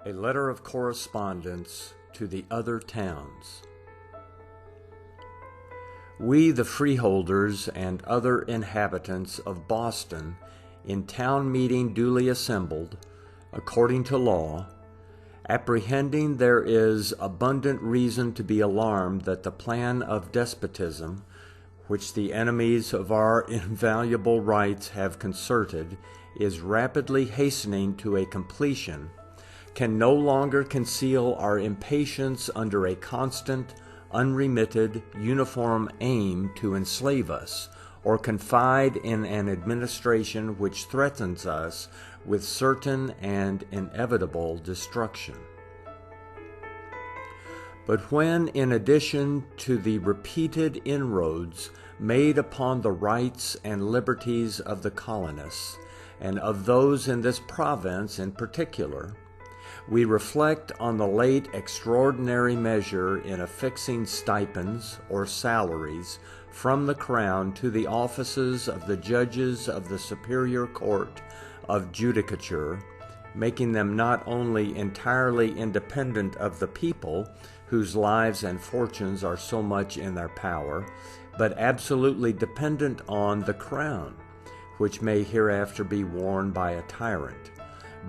A letter of correspondence to the other towns. We, the freeholders and other inhabitants of Boston, in town meeting duly assembled, according to law, apprehending there is abundant reason to be alarmed that the plan of despotism, which the enemies of our invaluable rights have concerted, is rapidly hastening to a completion, can no longer conceal our impatience under a constant, unremitted, uniform aim to enslave us, or confide in an administration which threatens us with certain and inevitable destruction. But when, in addition to the repeated inroads made upon the rights and liberties of the colonists, and of those in this province in particular, we reflect on the late extraordinary measure in affixing stipends or salaries from the Crown to the offices of the judges of the Superior Court of Judicature, making them not only entirely independent of the people, whose lives and fortunes are so much in their power, but absolutely dependent on the Crown, which may hereafter be worn by a tyrant,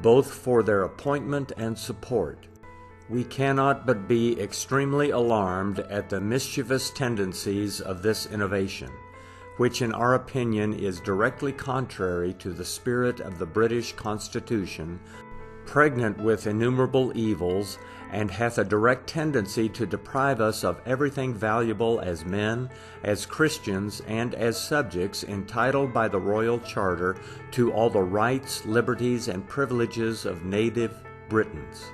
both for their appointment and support. We cannot but be extremely alarmed at the mischievous tendencies of this innovation, which in our opinion is directly contrary to the spirit of the British Constitution, pregnant with innumerable evils, and hath a direct tendency to deprive us of everything valuable as men, as Christians, and as subjects entitled by the Royal Charter to all the rights, liberties, and privileges of native Britons.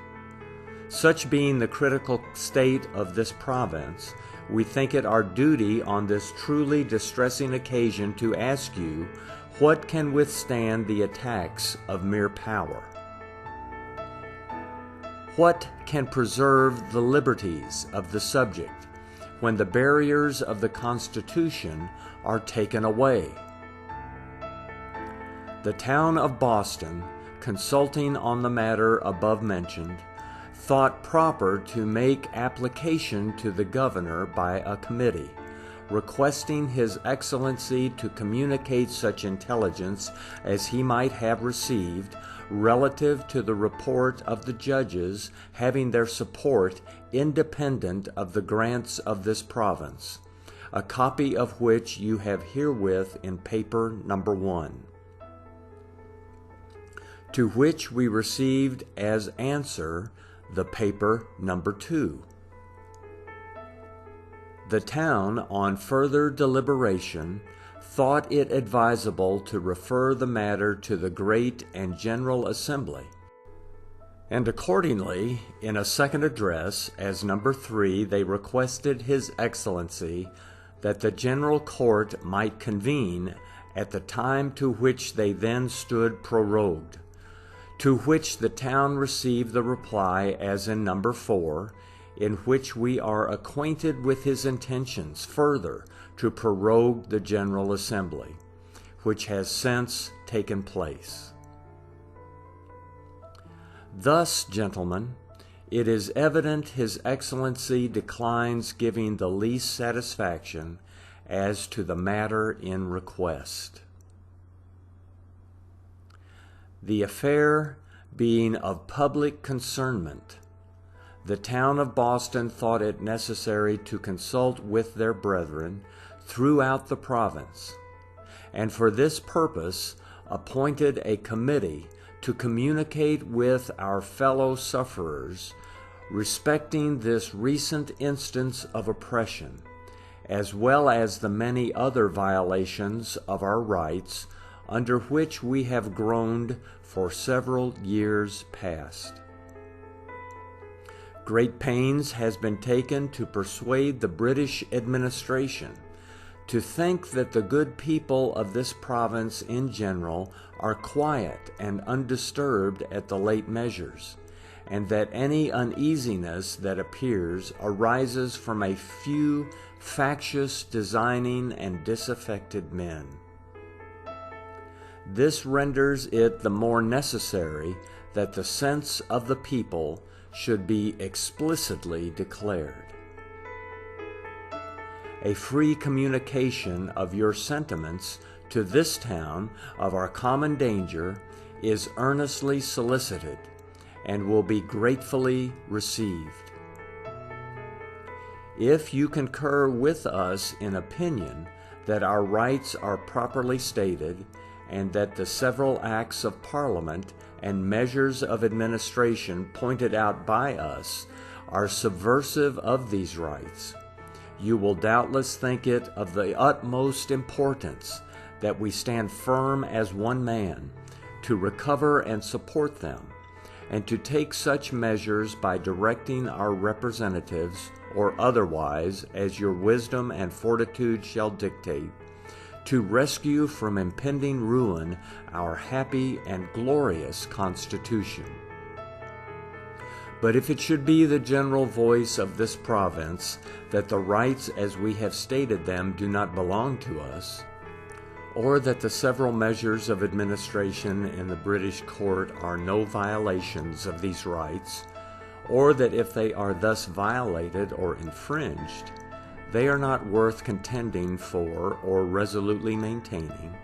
Such being the critical state of this province, we think it our duty on this truly distressing occasion to ask you, what can withstand the attacks of mere power? What can preserve the liberties of the subject when the barriers of the Constitution are taken away? The town of Boston, consulting on the matter above mentioned, thought proper to make application to the governor by a committee, requesting His Excellency to communicate such intelligence as he might have received relative to the report of the judges having their support independent of the grants of this province, a copy of which you have herewith in paper number 1. To which we received as answer the paper number 2. The town, on further deliberation, thought it advisable to refer the matter to the Great and General Assembly, and accordingly, in a second address, as number 3, they requested His Excellency that the General Court might convene at the time to which they then stood prorogued, to which the town received the reply as in number 4, in which we are acquainted with his intentions further to prorogue the General Assembly, which has since taken place. Thus, gentlemen, it is evident His Excellency declines giving the least satisfaction as to the matter in request. The affair being of public concernment, the town of Boston thought it necessary to consult with their brethren throughout the province, and for this purpose appointed a committee to communicate with our fellow sufferers respecting this recent instance of oppression, as well as the many other violations of our rights under which we have groaned for several years past. Great pains has been taken to persuade the British administration to think that the good people of this province in general are quiet and undisturbed at the late measures, and that any uneasiness that appears arises from a few factious, designing, and disaffected men. This renders it the more necessary that the sense of the people should be explicitly declared. A free communication of your sentiments to this town of our common danger is earnestly solicited and will be gratefully received. If you concur with us in opinion that our rights are properly stated and that the several acts of Parliament and measures of administration pointed out by us are subversive of these rights, you will doubtless think it of the utmost importance that we stand firm as one man to recover and support them, and to take such measures by directing our representatives or otherwise as your wisdom and fortitude shall dictate, to rescue from impending ruin our happy and glorious Constitution. But if it should be the general voice of this province that the rights as we have stated them do not belong to us, or that the several measures of administration in the British court are no violations of these rights, or that if they are thus violated or infringed, they are not worth contending for or resolutely maintaining,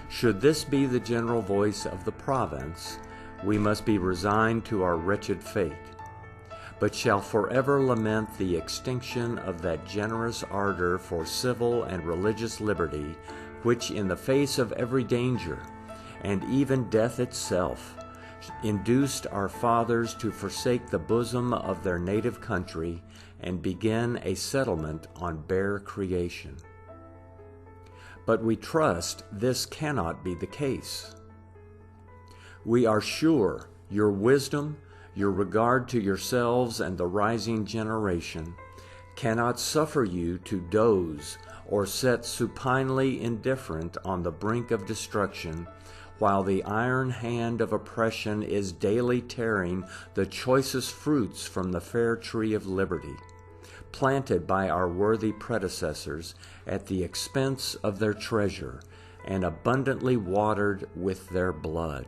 should this be the general voice of the province, we must be resigned to our wretched fate, but shall forever lament the extinction of that generous ardor for civil and religious liberty which, in the face of every danger, and even death itself, induced our fathers to forsake the bosom of their native country and begin a settlement on bare creation. But we trust this cannot be the case. We are sure your wisdom, your regard to yourselves and the rising generation, cannot suffer you to doze or set supinely indifferent on the brink of destruction, while the iron hand of oppression is daily tearing the choicest fruits from the fair tree of liberty, planted by our worthy predecessors at the expense of their treasure, and abundantly watered with their blood.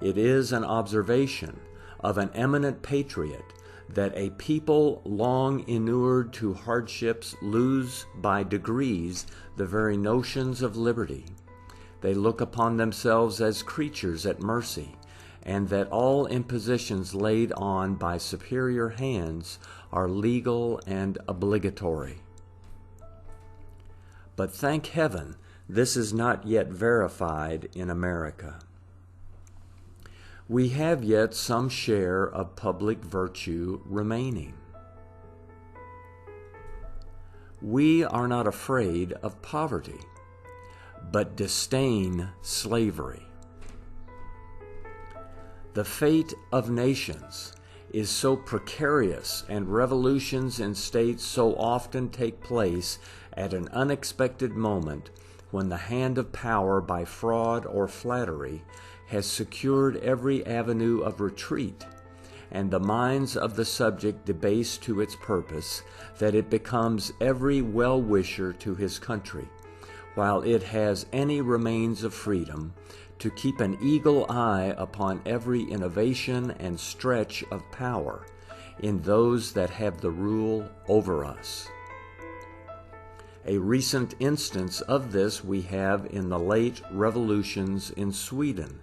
It is an observation of an eminent patriot that a people long inured to hardships lose by degrees the very notions of liberty. They look upon themselves as creatures at mercy, and that all impositions laid on by superior hands are legal and obligatory. But thank heaven, this is not yet verified in America. We have yet some share of public virtue remaining. We are not afraid of poverty, but disdain slavery. The fate of nations is so precarious, and revolutions in states so often take place at an unexpected moment when the hand of power by fraud or flattery has secured every avenue of retreat, and the minds of the subject debased to its purpose, that it becomes every well-wisher to his country, while it has any remains of freedom, to keep an eagle eye upon every innovation and stretch of power in those that have the rule over us. A recent instance of this we have in the late revolutions in Sweden,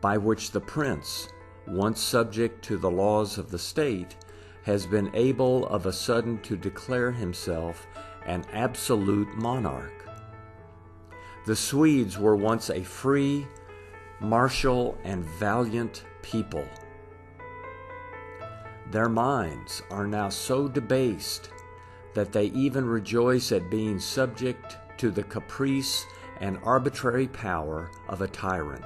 by which the prince, once subject to the laws of the state, has been able of a sudden to declare himself an absolute monarch. The Swedes were once a free, martial, and valiant people. Their minds are now so debased that they even rejoice at being subject to the caprice and arbitrary power of a tyrant,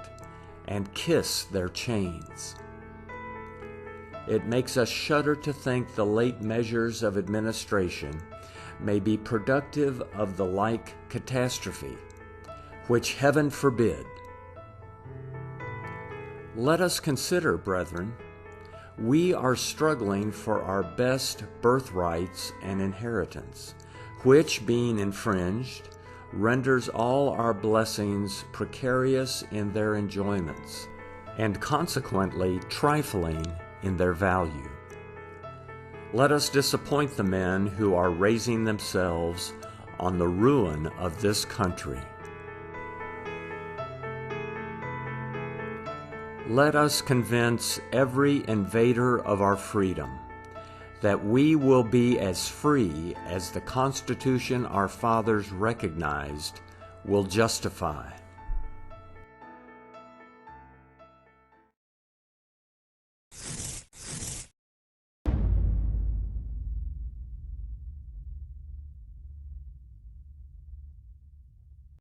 and kiss their chains. It makes us shudder to think the late measures of administration may be productive of the like catastrophe, which heaven forbid. Let us consider, brethren, we are struggling for our best birthrights and inheritance, which, being infringed, renders all our blessings precarious in their enjoyments, and consequently trifling in their value. Let us disappoint the men who are raising themselves on the ruin of this country. Let us convince every invader of our freedom that we will be as free as the Constitution our fathers recognized will justify.